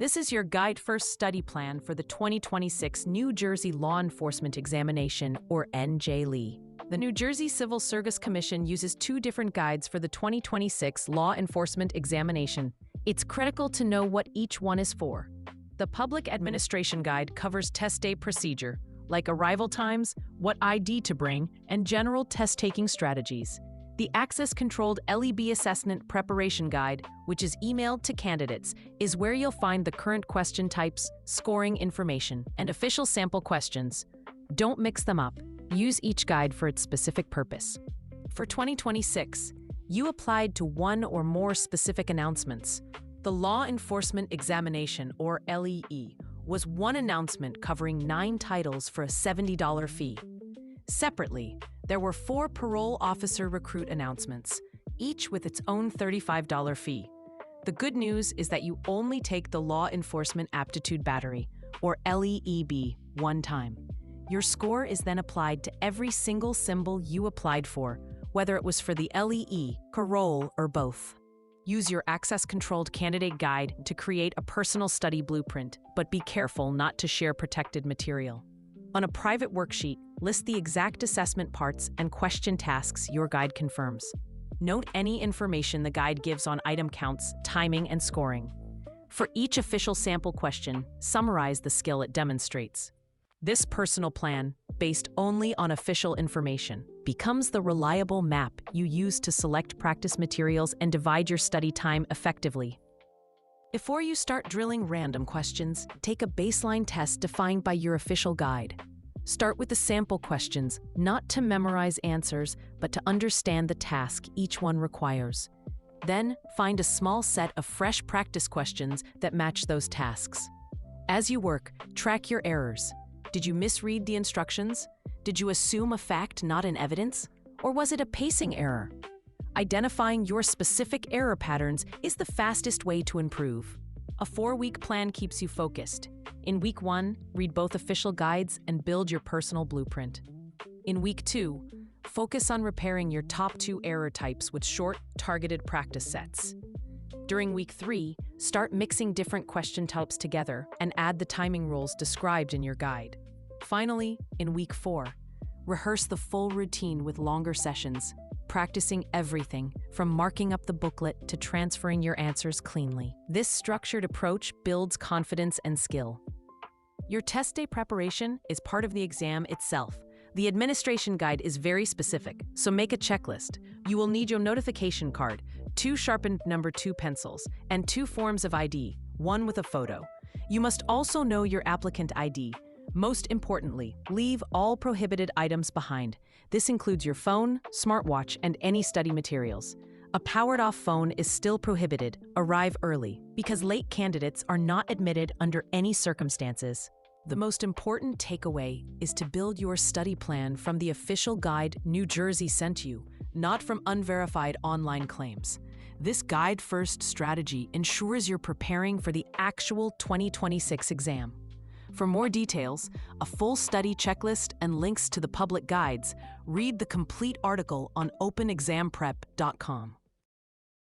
This is your Guide First study plan for the 2026 New Jersey Law Enforcement Examination, or NJLE. The New Jersey Civil Service Commission uses two different guides for the 2026 Law Enforcement Examination. It's critical to know what each one is for. The Public Administration Guide covers test day procedure, like arrival times, what ID to bring, and general test-taking strategies. The Access-Controlled LEB Assessment Preparation Guide, which is emailed to candidates, is where you'll find the current question types, scoring information, and official sample questions. Don't mix them up. Use each guide for its specific purpose. For 2026, you applied to one or more specific announcements. The Law Enforcement Examination, or LEE, was one announcement covering 9 titles for a $70 fee. Separately, there were 4 parole officer recruit announcements, each with its own $35 fee. The good news is that you only take the Law Enforcement Aptitude Battery, or LEEB, one time. Your score is then applied to every single symbol you applied for, whether it was for the LEE, parole, or both. Use your Access-Controlled Candidate Guide to create a personal study blueprint, but be careful not to share protected material. On a private worksheet, list the exact assessment parts and question tasks your guide confirms. Note any information the guide gives on item counts, timing, and scoring. For each official sample question, summarize the skill it demonstrates. This personal plan, based only on official information, becomes the reliable map you use to select practice materials and divide your study time effectively. Before you start drilling random questions, take a baseline test defined by your official guide. Start with the sample questions, not to memorize answers, but to understand the task each one requires. Then, find a small set of fresh practice questions that match those tasks. As you work, track your errors. Did you misread the instructions? Did you assume a fact not in evidence? Or was it a pacing error? Identifying your specific error patterns is the fastest way to improve. A 4-week plan keeps you focused. In week 1, read both official guides and build your personal blueprint. In week 2, focus on repairing your top 2 error types with short, targeted practice sets. During week 3, start mixing different question types together and add the timing rules described in your guide. Finally, in week 4, rehearse the full routine with longer sessions, practicing everything from marking up the booklet to transferring your answers cleanly. This structured approach builds confidence and skill. Your test day preparation is part of the exam itself. The administration guide is very specific, so make a checklist. You will need your notification card, 2 sharpened number 2 pencils, and 2 forms of ID, one with a photo. You must also know your applicant ID. Most importantly, leave all prohibited items behind. This includes your phone, smartwatch, and any study materials. A powered-off phone is still prohibited. Arrive early, because late candidates are not admitted under any circumstances. The most important takeaway is to build your study plan from the official guide New Jersey sent you, not from unverified online claims. This guide-first strategy ensures you're preparing for the actual 2026 exam. For more details, a full study checklist, and links to the public guides, read the complete article on openexamprep.com.